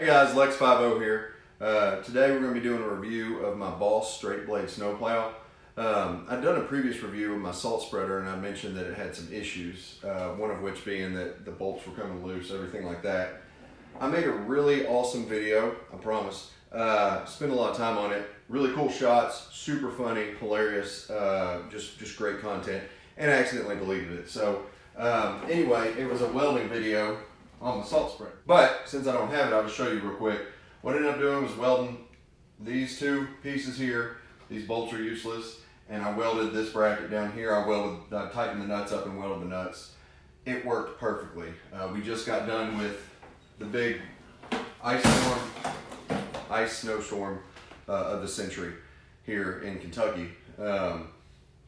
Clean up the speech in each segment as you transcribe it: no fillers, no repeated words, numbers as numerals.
Hey guys, Lex50 here. Today we're going to be doing a review of my Boss straight blade snowplow. I'd done a previous review of my salt spreader and I mentioned that it had some issues, one of which being that the bolts were coming loose, everything like that. I made a really awesome video, I promise. Spent a lot of time on it. Really cool shots, super funny, hilarious, just great content, and I accidentally deleted it. So anyway, it was a welding video on the salt spreader. But since I don't have it, I'll just show you real quick. What I ended up doing was welding these two pieces here. These bolts are useless, and I welded this bracket down here. I tightened the nuts up and welded the nuts. It worked perfectly. We just got done with the big ice snowstorm of the century here in Kentucky.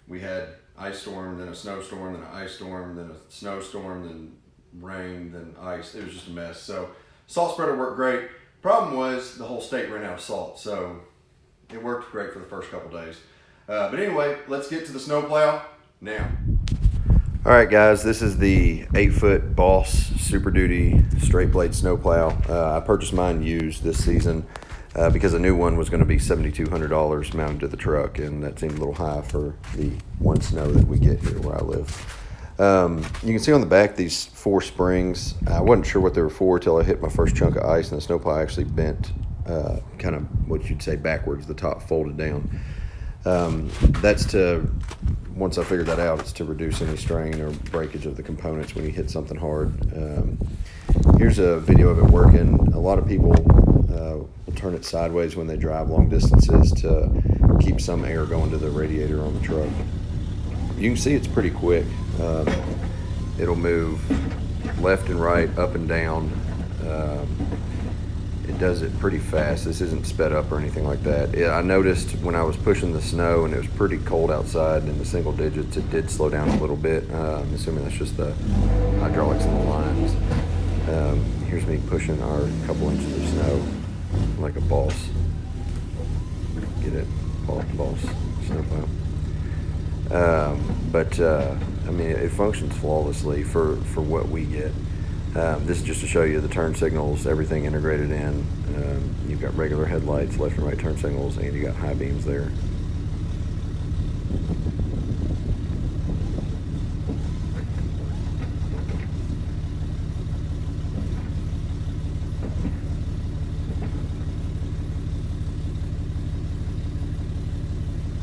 We had ice storm, then a snowstorm, then an ice storm, then a snowstorm, then rain, then ice. It was just a mess. So salt spreader worked great. Problem was the whole state ran out of salt, so it worked great for the first couple days. But anyway, let's get to the snowplow now. All right, guys, this is the 8-foot Boss Super Duty straight blade snowplow. I purchased mine used this season because a new one was going to be $7,200 mounted to the truck, and that seemed a little high for the one snow that we get here where I live. You can see on the back these 4 springs. I wasn't sure what they were for till I hit my first chunk of ice, and the snowplow actually bent kind of what you'd say backwards, the top folded down. That's to, once I figured that out, it's to reduce any strain or breakage of the components when you hit something hard. Here's a video of it working. A lot of people will turn it sideways when they drive long distances to keep some air going to the radiator on the truck. You can see it's pretty quick. It'll move left and right, up and down. It does it pretty fast. This isn't sped up or anything like that. I noticed when I was pushing the snow and it was pretty cold outside in the single digits, it did slow down a little bit. I'm assuming that's just the hydraulics in the lines. Here's me pushing our couple inches of snow like a boss. Get it? Boss snowplow. I mean, it functions flawlessly for what we get. This is just to show you the turn signals, everything integrated in. You've got regular headlights, left and right turn signals, and you got high beams there.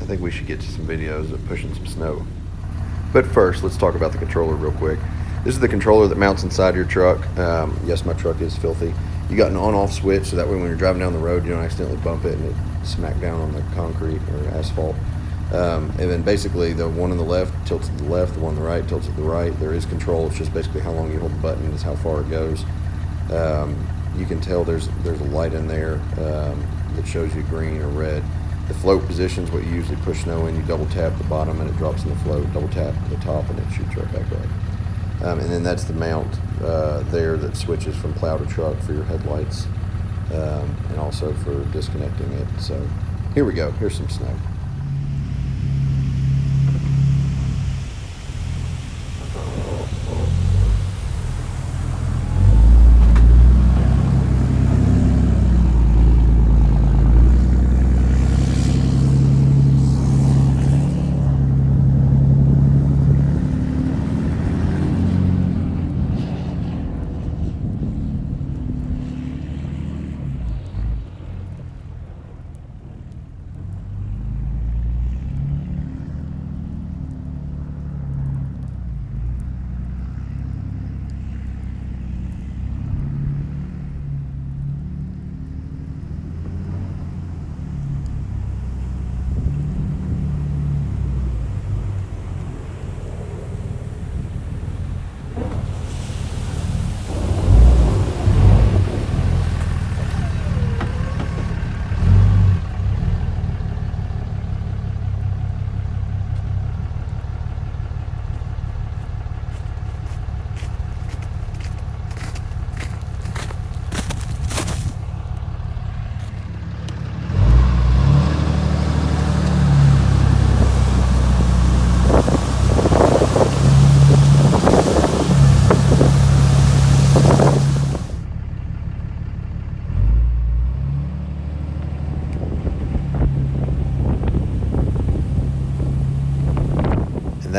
I think we should get to some videos of pushing some snow. But first, let's talk about the controller real quick. This is the controller that mounts inside your truck. Yes, my truck is filthy. You got an on-off switch, so that way when you're driving down the road, you don't accidentally bump it and it smack down on the concrete or asphalt. And then basically the one on the left tilts to the left, the one on the right tilts to the right. There is control. It's just basically how long you hold the button is how far it goes. You can tell there's a light in there that shows you green or red. The float position is what you usually push snow in. You double tap the bottom and it drops in the float. Double tap the top and it shoots right back up. And then that's the mount there that switches from plow to truck for your headlights and also for disconnecting it. So here we go. Here's some snow.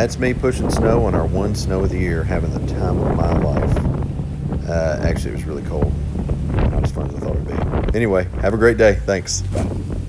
that's me pushing snow on our one snow of the year, having the time of my life. Actually, it was really cold. Not as fun as I thought it'd be. Anyway, have a great day. Thanks. Bye.